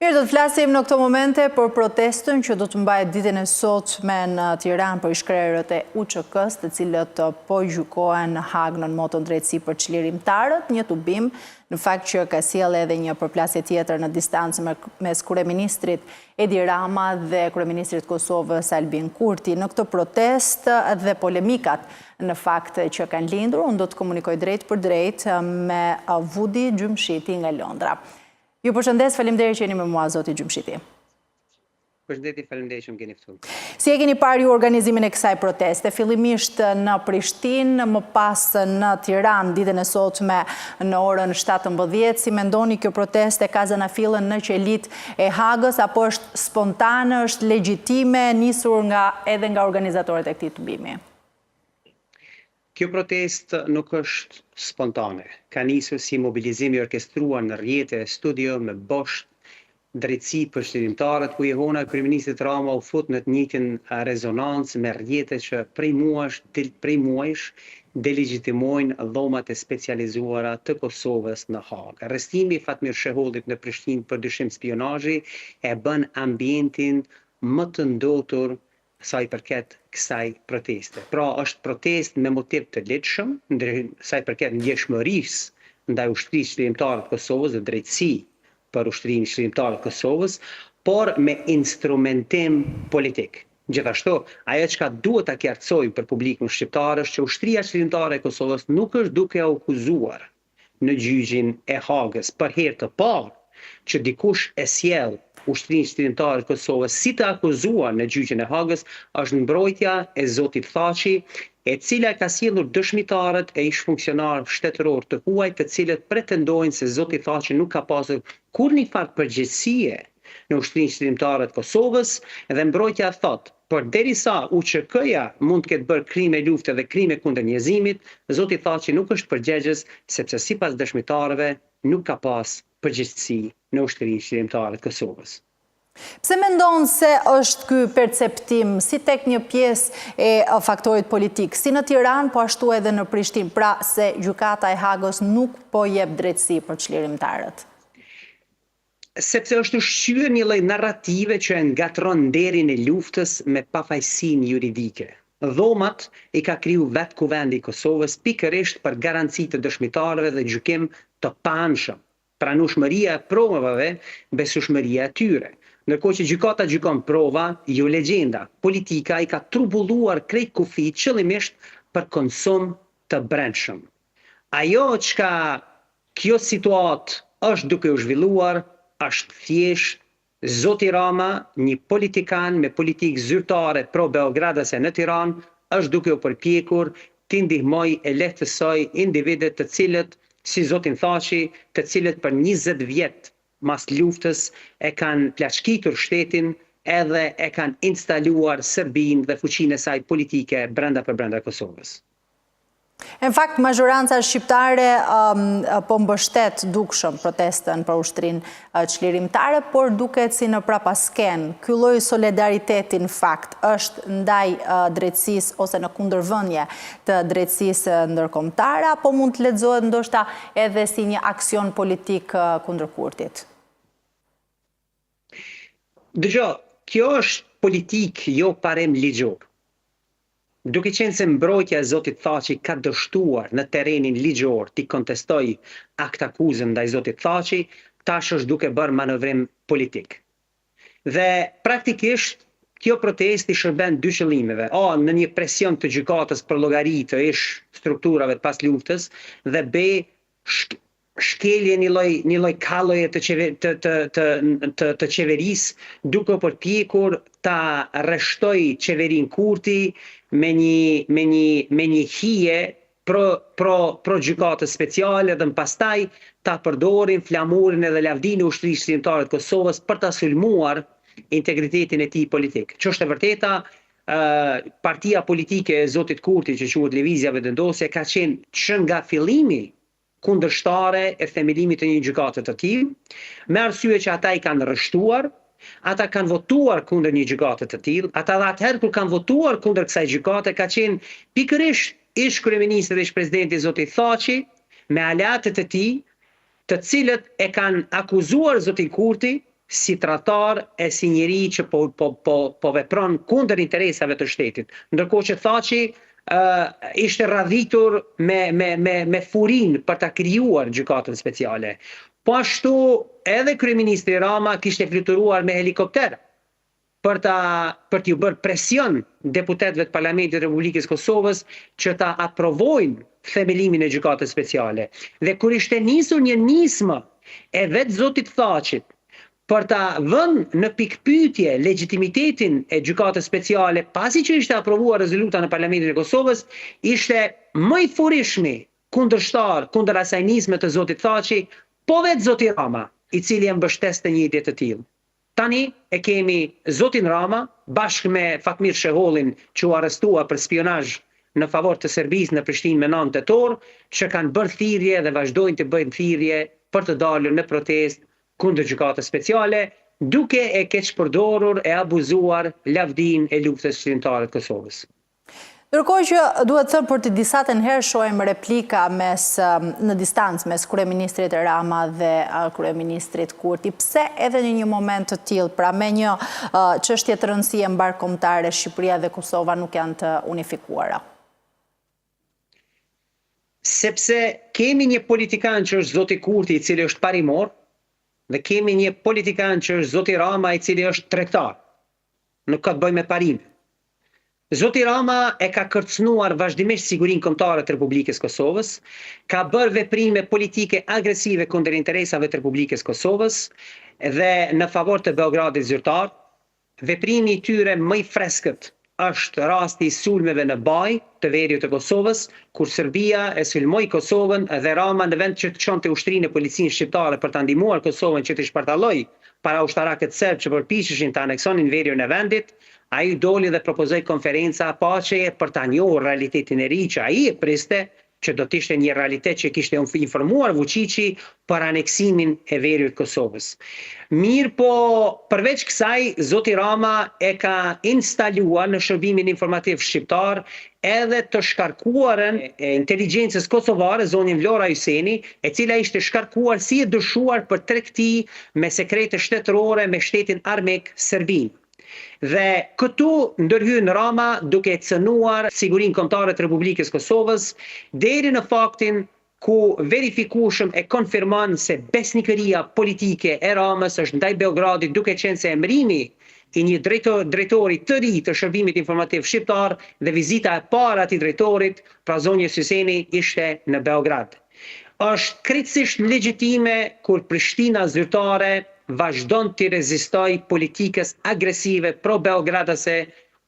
Mirë, do të flasim në këto momente për protestën që do të mbajë ditën e sotme në Tiranë për shkrerët e UÇK-s, të cilët po gjykohen në Hag në motën drejtësi për çlirimtarët, një tubim në fakt që ka sjellë edhe një përplasje tjetër në distancë mes kryeministrit Edi Rama dhe kryeministrit Kosovës Albin Kurti. Në këtë protestë dhe polemikat në fakt që kanë lindur, unë do të komunikoj drejt për drejt me Vudi Gjumshiti nga Londra. Ju përshëndes, faleminderit që jeni me mua, zoti Gjumshiti. Përshëndetje, faleminderit që më keni ftuar. Si e keni parë ju organizimin e kësaj proteste? Fillimisht në Prishtinë, më pas në Tiranë ditën e sotme në orën 17. Si mendoni kjo proteste ka zanafillën në qelit e Hagës apo është spontane, është legjitime, nisur edhe nga organizatorët e këtij tubimi? Kjo protest nuk është spontane. Ka nisur si mobilizim i orkestruar në rrjete e studio me bosh drejtësi për çlirimtarët, ku jehona kryeministit Rama u fut në të njëjtin rezonancë me rrjete që prej muajsh delegjitimojnë dhomat e specializuara të Kosovës në Hagë. Arrestimi i Fatmir Shehollit në Prishtinë për dyshim spionazhi e bën ambientin më të ndotur sa i përket kësaj proteste. Pra është protest me motiv të lehtëshëm, sa i përket ndjeshmërisë ndaj ushtrisë çlirimtare të Kosovës dhe drejtësi për ushtrinë çlirimtare të Kosovës, por me instrumentim politik. Gjithashtu, ajo çka duhet ta qartësoj për publikun shqiptar është që ushtria çlirimtare e Kosovës nuk është duke akuzuar në gjyqin e Hagës për herë të parë që dikush e sjell ushtrinë çlirimtare të Kosovës si të akuzuar në gjyqin e Hagës është mbrojtja e zotit Thaçi, e cila ka sjellur dëshmitarët e ish funksionar shtetëror të huaj, të cilët pretendojnë se zoti Thaçi nuk ka pasur kurrë farë përgjegjësie në ushtrinë çlirimtare të Kosovës, dhe mbrojtja thotë, përderisa UÇK-ja mund të ketë bërë krime lufte dhe krime kundër njerëzimit, zoti Thaçi nuk është përgjegjës sepse sipas dëshmitarëve nuk ka pas përgjegjësi në ushtrinë çlirimtare të Kosovës. Pse mendon se është ky perceptim si tek një pjesë e faktorit politik, si në Tiranë, po ashtu edhe në Prishtinë, pra se gjykata e Hagës nuk po jep drejtësi për çlirimtarët? Sepse është ushqyer një lloj narrative që e ngatron nderin e luftës me pafajësinë juridike. Dhomat i ka kriju vetë Kuvendi i Kosovës pikërisht për garanci të dëshmitarëve dhe gjykim të paanshëm. Pranueshmëria e provave, besueshmëria e tyre. Ndërkohë që gjykata gjykon prova, jo legjenda. Politika i ka trubulluar krejt kufi qëllimisht për konsum të brendshëm. Ajo çka kjo situatë është duke u zhvilluar është thjesht zoti Rama, një politikan me politikë zyrtare pro Beogradase në Tiranë, është duke u përpjekur të ndihmoj e lehtësoj individet të cilët si zotin Thaçi, të cilët për 20 vjet mas luftës e kanë plaçkitur shtetin edhe e kanë instaluar Serbinë dhe fuqinë e saj politike brenda Kosovës. Në fakt, mazhoranca shqiptare po mbështet dukshëm protestën për ushtrinë çlirimtare, por duket si në prapasken. Ky lloj solidariteti në fakt është ndaj drejtësisë ose në kundërvënie të drejtësisë ndërkombëtare, apo mund të lexohet ndoshta edhe si një aksion politik kundër Kurtit? Dëgjoj, kjo është politik, jo parim ligjor. Duke qenë se mbrojtja e zotit Thaçi ka dështuar në terrenin ligjor t'i kontestoj akt akuzën ndaj zotit Thaçi, tash është duke bërë manovrim politik. Dhe praktikisht kjo protest i shërben dy qëllimeve: A, në një presion të gjykatës për llogari të ish strukturave të pas luftës, dhe B, shkelje një lloj kalloje të qeverisë duke përpjekur ta rreshtoj qeverinë Kurti me një hije pro gjykatës speciale dhe pastaj ta përdorin flamurin edhe lavdinë e ushtrisë çlirimtare të Kosovës për ta sulmuar integritetin e tij politik. Që është e vërteta, partia politike e zotit Kurti, që quhet Lëvizja Vetëvendosje, ka qenë që nga fillimi kundërshtare e themelimit të një gjykate të tillë, me arsye që ata i kanë rreshtuar, ata kanë votuar kundër një gjykate të tillë, ata dhe atëherë kur kanë votuar kundër kësaj gjykate ka qenë pikërisht ish kryeministri dhe ish presidenti zoti Thaçi me aleatët e tij, të cilët e kanë akuzuar zotin Kurti si tratar e si njeri që po vepron kundër interesave të shtetit. Ndërkohë që Thaçi ishte radhitur me furin për ta krijuar gjykatën speciale. Po ashtu edhe kryeministri Rama kishte fluturuar me helikopter për t'ju bërë presion deputetëve të Parlamentit të Republikës Kosovës që ta aprovojnë themelimin e gjykatës speciale. Dhe kur ishte nisur një nismë e vetë zotit Thaçit për ta vënë në pikpyetje legitimitetin e gjykatës speciale pasi që ishte aprovuar rezoluta në Parlamentin e Kosovës, ishte më i furishmi kundërshtar kundër asaj nisme të zotit Thaçi, po vetë zoti Rama, i cili e mbështeste një ide të tillë. Tani e kemi zotin Rama bashkë me Fatmir Shehollin që u arrestua për spionazh në favor të Serbisë në Prishtinë me 9 tetor, që kanë bërë thirrje dhe vazhdojnë të bëjnë thirrje për të dalur në protestë kundër gjykatës speciale, duke e keqpërdorur e abuzuar lavdin e luftës shqiptare të Kosovës. Ndërkohë që duhet thënë për të disa të herë shohim replika në distancë mes kryeministrit Rama dhe kryeministrit Kurti. Pse edhe në një moment të tillë, pra me një çështje të rëndësie mbarkombëtare, Shqipëria dhe Kosova nuk janë të unifikuara? Sepse kemi një politikan që është zoti Kurti, i cili është parimor, dhe kemi një politikan që është zoti Rama, i cili është tregtar. Nuk ka të bëjë me parime. Zoti Rama e ka kërcënuar vazhdimisht sigurinë kombëtare të Republikës Kosovës, ka bërë veprime politike agresive kundër interesave të Republikës Kosovës dhe në favor të Beogradit zyrtar. Veprimi i tyre më i freskët është rasti i sulmeve në Baj të veriut të Kosovës, kur Serbia e sulmoi Kosovën dhe Rama në vend që të çonte ushtrinë e policinë shqiptare për ta ndihmuar Kosovën që të shpartallojë para ushtarakët serb që përpiqeshin të aneksonin veriun e vendit, ai doli dhe propozoi konferenca paqeje për ta njohur realitetin e ri që ai e priste, që do të ishte një realitet që kishte informuar Vučići për aneksimin e veriut Kosovës. Mirë po, përveç kësaj, zoti Rama e ka instaluar në shërbimin informativ shqiptar edhe të shkarkuarën e inteligjencës kosovare, zonin Vlora Hyseni, e cila ishte shkarkuar si e dëshuar për tregti me sekrete shtetërore me shtetin armik Serbin. Dhe këtu ndërhyn Rama duke cënuar sigurinë kombëtare të Republikës Kosovës deri në faktin ku verifikueshëm e konfirmon se besnikëria politike e Ramës është ndaj Beogradit, duke qenë se emrimi i një drejtori të ri të shërbimit informativ shqiptar dhe vizita e parë atij drejtorit, pra zonjës Hyseni, ishte në Beograd. Është krejtësisht legjitime kur Prishtina zyrtare vazhdon të rezistoj politikës agresive pro-beogradase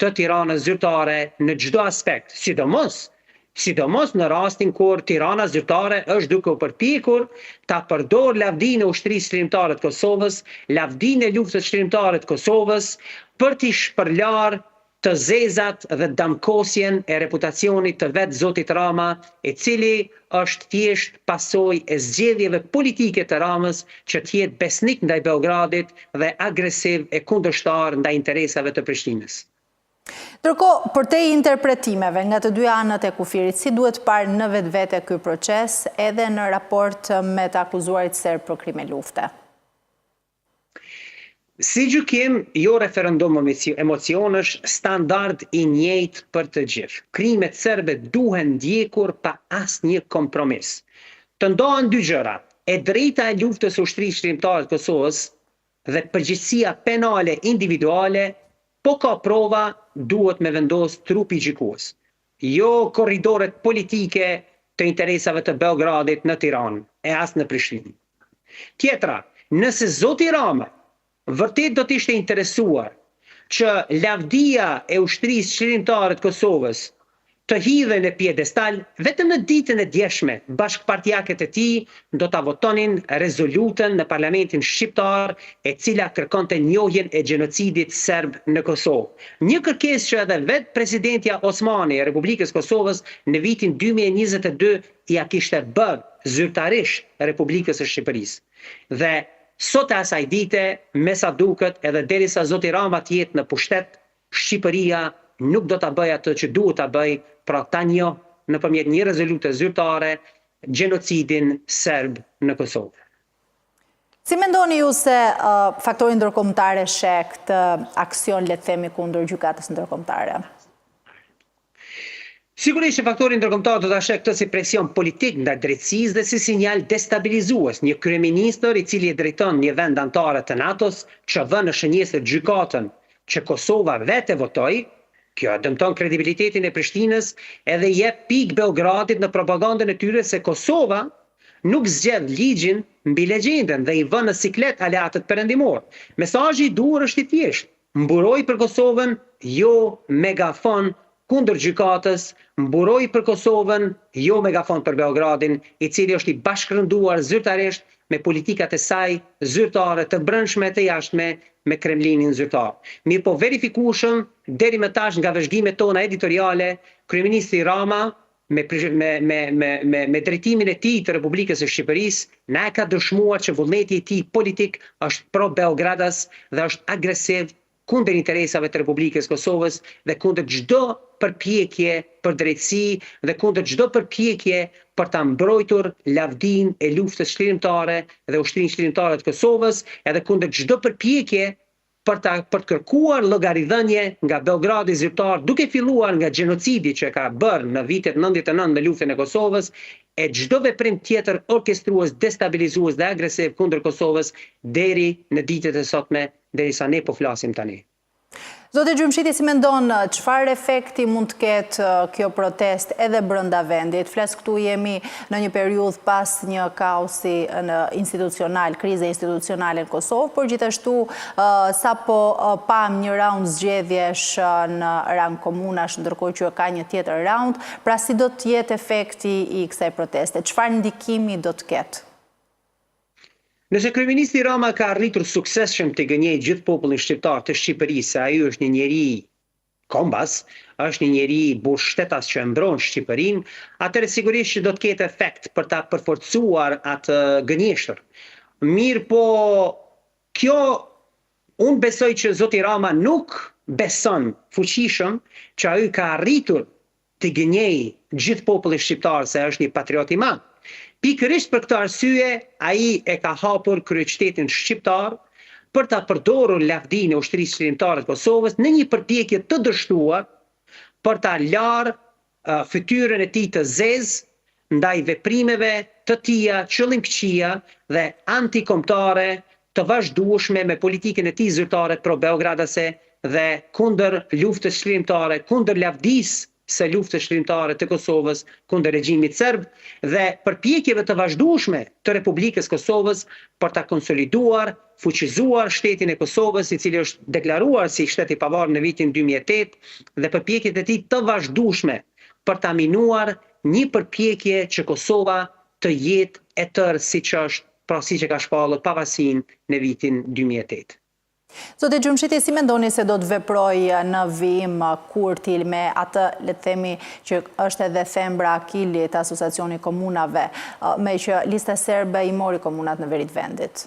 të Tiranës zyrtare në çdo aspekt, sidomos në rastin kur Tirana zyrtare është duke u përpjekur ta përdor lavdinë e ushtrisë shërimtare të Kosovës, lavdinë e luftës shërimtare të Kosovës për t'i shpërlar të zezat dhe damkosjen e reputacionit të vetë zotit Rama, i cili është thjesht pasojë e zgjedhjeve politike të Ramës që të jetë besnik ndaj Beogradit dhe agresiv e kundërshtar ndaj interesave të Prishtinës. Ndërkohë, për te interpretimeve nga të dy anët e kufirit, si duhet parë në vetvete ky proces edhe në raport me të akuzuarit serb për krime lufte? Si gjykim, jo referendum emocionësh, standard i njëjtë për të gjithë. Krimet serbe duhen ndjekur pa asnjë kompromis. Të ndohen dy gjëra, e drejta e luftës ushtrisë shërimtare të Kosovës dhe përgjegjësia penale individuale, po ka prova, duhet me vendos trupi gjykues. Jo korridoret politike të interesave të Beogradit në Tiranë e as në Prishtinë. Tjetra, nëse zoti Rama vërtet do të ishte interesuar që lavdia e ushtrisë shërimtare të Kosovës të hidhen në piedestal, vetëm në ditën e djeshme, bashkëpartiakët e tij do ta votonin rezolutën në Parlamentin shqiptar e cila kërkonte njohjen e gjenocidit serb në Kosovë. Një kërkesë që edhe vetë presidentja Osmani e Republikës Kosovës në vitin 2022 ja kishte bërë zyrtarisht Republikës së Shqipërisë. Dhe sot e asaj dite, me sa duket, edhe derisa zoti Rama të jetë në pushtet, Shqipëria nuk do ta bëjë atë që duhet ta bëjë, pra ta njohë nëpërmjet një rezolute zyrtare gjenocidin serb në Kosovë. Si mendoni ju se faktori ndërkombëtar sheh këtë aksion, le të themi, kundër gjykatës ndërkombëtare? Sigurisht që faktori ndërkombëtar do ta sheh këtë si presion politik ndaj drejtësisë dhe si sinjal destabilizues. Një kryeministër i cili e drejton një vend anëtare të NATO-s që vën në shënjesë gjykatën që Kosova vetë votoi, kjo dëmton kredibilitetin e Prishtinës edhe jep pikë Beogradit në propagandën e tyre se Kosova nuk zgjedh ligjin mbi legjendën dhe i vën në siklet aleatët perëndimor. Mesazhi i duhur është i thjeshtë: mburoj për Kosovën, jo megafon kundër gjykatës, mburoj për Kosovën, jo megafon për Beogradin, i cili është i bashkërënduar zyrtarisht me politikat e saj zyrtare të brendshme të jashtme me Kremlinin zyrtar. Mirë po verifikueshëm deri më tash nga vëzhgimet tona editoriale, kryeministri Rama me drejtimin e tij të Republikës së Shqipërisë na e ka dëshmuar që vullneti i tij politik është pro Beogradas dhe është agresiv kundër interesave të Republikës Kosovës dhe kundër çdo përpjekje për drejtësi dhe kundër çdo përpjekje për ta mbrojtur lavdinë e luftës çlirimtare dhe ushtrinë çlirimtare të Kosovës, edhe kundër çdo përpjekje për të kërkuar llogaridhënie nga Beogradi zyrtar, duke filluar nga gjenocidi që ka bërë në vitet 99 në luftën e Kosovës, e çdo veprim tjetër orkestrues, destabilizues dhe agresiv kundër Kosovës deri në ditët e sotme, derisa ne po flasim tani. Zoti Gjymshiti, si mendon çfarë efekti mund të ketë kjo protest edhe brenda vendit? Flas këtu jemi në një periudhë pas një kaosi institucional, krize institucionale në Kosovë, por gjithashtu sapo pam një raund zgjedhjesh në rang komunash, ndërkohë që ka një tjetër raund, pra si do të jetë efekti i kësaj proteste? Çfarë ndikimi do të ketë? Nëse kryeministri Rama ka arritur suksesshëm të gënjejë gjithë popullin shqiptar të Shqipërisë se ai është një njeri kombas, është një njeri burgshtetas që e mbron Shqipërinë, atëherë sigurisht që do të ketë efekt për ta përforcuar atë gënjeshtër. Mirë po, kjo unë besoj që zoti Rama nuk beson fuqishëm që ai ka arritur të gënjejë gjithë popullin shqiptar se është një patriot i madh. Pikërisht për këtë arsye, ai e ka hapur kryeqytetin shqiptar për ta përdorur lavdinë e ushtrisë çlirimtare të Kosovës në një përpjekje të dështuar për ta larë fytyrën e tij të zezë ndaj veprimeve të tija qëllimkëqija dhe antikombëtare të vazhdueshme me politikën e tij zyrtare pro-beogradase dhe kundër luftës çlirimtare, kundër lavdisë së luftës çlirimtare të Kosovës kundër regjimit serb dhe përpjekjeve të vazhdueshme të Republikës Kosovës për ta konsoliduar, fuqizuar shtetin e Kosovës, i cili është deklaruar si shtet i pavarur në vitin 2008 dhe përpjekjet e tij të vazhdueshme për ta minuar një përpjekje që Kosova të jetë e tërë siç është, pra siç e ka shpallur pavarësinë në vitin 2008. Zoti Gjymshiti, si mendoni se do të veproj në vijim Kurti me atë, le të themi, që është edhe thembra akili të Asociacionit Komunave, me që lista serbe i mori komunat në veri të vendit?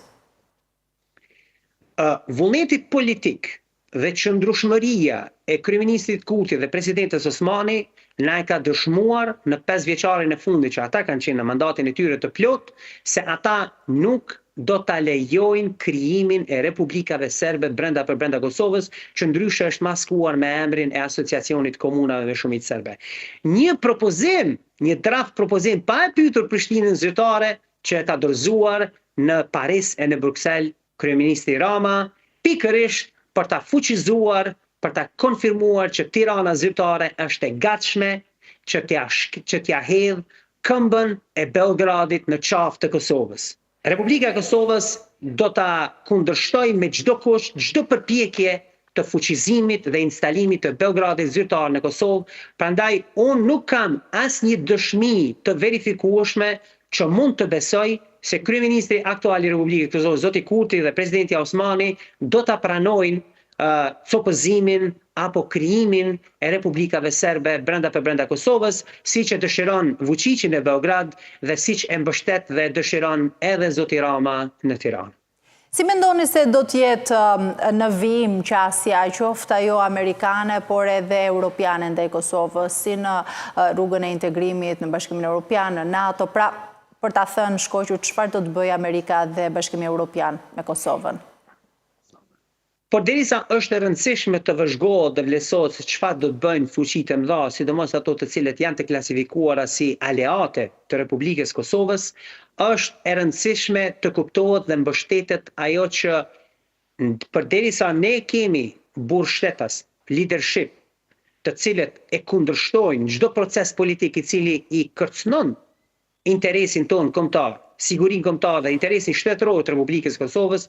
Vullneti politik dhe qëndrueshmëria e kryeministrit Kurti dhe presidentes Osmani na e ka dëshmuar në 5 vjeçarin e fundit që ata kanë qenë në mandatin e tyre të plot, se ata nuk do ta lejojnë krijimin e republikave serbe brenda Kosovës, që ndryshe është maskuar me emrin e Asociacionit Komunave me Shumicë Serbe. Një propozim, një draft propozim pa e pyetur Prishtinën zyrtare që e ka dorëzuar në Paris e në Bruksel kryeministri Rama, pikërisht për ta fuqizuar, për ta konfirmuar që Tirana zyrtare është e gatshme që t'ja hedhë këmbën e Beogradit në qafë të Kosovës. Republika e Kosovës do ta kundërshtoj me çdo kusht, çdo përpjekje të fuqizimit dhe instalimit të Beogradit zyrtar në Kosovë. Prandaj unë nuk kam asnjë dëshmi të verifikueshme që mund të besoj se kryeministri aktual i Republikës Kosovës, zoti Kurti dhe presidenti Osmani do ta pranojnë copëzimin apo krijimin e republikave serbe brenda Kosovës, siç e dëshiron Vučići në Beograd dhe siç e mbështet dhe dëshiron edhe zoti Rama në Tiranë. Si mendoni se do të jetë në vijim qasja, qoftë ajo amerikane, por edhe europiane ndaj Kosovës, si në rrugën e integrimit në Bashkimin Evropian, në NATO, pra për ta thënë shkoqur çfarë do të bëjë Amerika dhe Bashkimi Evropian me Kosovën? Por derisa është e rëndësishme të vëzhgohet dhe vlerësohet se çfarë do të bëjnë fuqitë e mëdha, sidomos ato të cilët janë të klasifikuara si aleate të Republikës Kosovës, është e rëndësishme të kuptohet dhe mbështetet ajo që përderisa ne kemi burë shtetas, leadership, të cilët e kundërshtojnë çdo proces politik i cili i kërcënon interesin tonë kombëtar, sigurinë kombëtare dhe interesin shtetëror të Republikës Kosovës,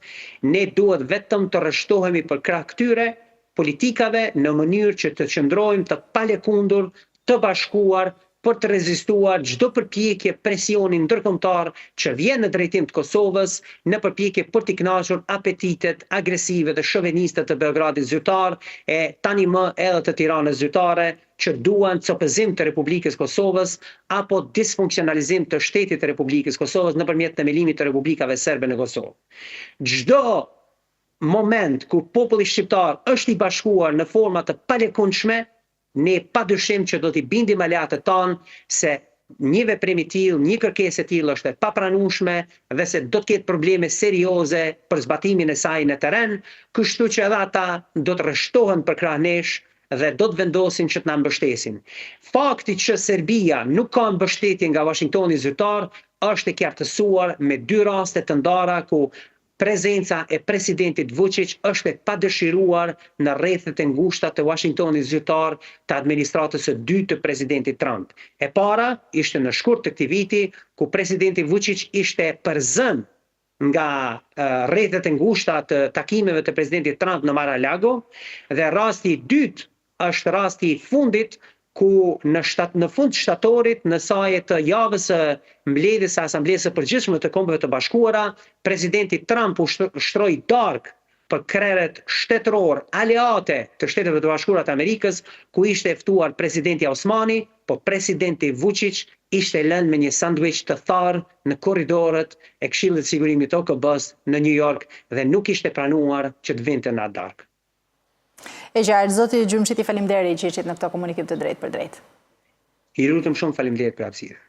ne duhet vetëm të rreshtohemi për krah këtyre politikave në mënyrë që të qëndrojmë të palëkundur, të bashkuar për të rezistuar çdo përpjekje presioni ndërkombëtar që vjen në drejtim të Kosovës në përpjekje për t'i kënaqur apetitet agresive dhe shoveniste të Beogradit zyrtar e tani më edhe të Tiranës zyrtare që duan copëzim të Republikës Kosovës apo disfunksionalizim të shtetit të Republikës Kosovës nëpërmjet themelimit të republikave serbe në Kosovë. Çdo moment ku populli shqiptar është i bashkuar në forma të palëkundshme, ne padyshim që do t'i bindim aleatët tanë se një veprim i tillë, një kërkesë e tillë është e papranueshme dhe se do të ketë probleme serioze për zbatimin e saj në terren, kështu që edhe ata do të rreshtohen për krah nesh dhe do të vendosin që të na mbështesin. Fakti që Serbia nuk ka mbështetje nga Washingtoni zyrtar është e qartësuar me 2 raste të ndara ku prezenca e presidentit Vučić është e padëshiruar në rrethet e ngushta të Washingtonit zyrtar të administratës së dytë të presidentit Trump. E para ishte në shkurt të këtij viti ku presidenti Vučić ishte përzënë nga rrethet e ngushta të takimeve të presidentit Trump në Mar-a-Lago dhe rasti i dytë është rasti i fundit ku në fund shtatorit, në saje të javës së mbledhjes së Asamblesë së Përgjithshme të Kombeve të Bashkuara, presidenti Trump u shtroi darkë për kreret shtetëror aleate të Shteteve të Bashkuara të Amerikës, ku ishte e ftuar presidenti Osmani, po presidenti Vučić ishte lënë me një sanduiç të tharë në korridorët e Këshillit të Sigurimit të OKB-s në New York dhe nuk ishte pranuar që të vinte në atë darkë. E qartë, zoti Gjumshiti, faleminderit që ishit në këtë komunikim të drejtë për drejtë. I lutem shumë, faleminderit për hapësirën.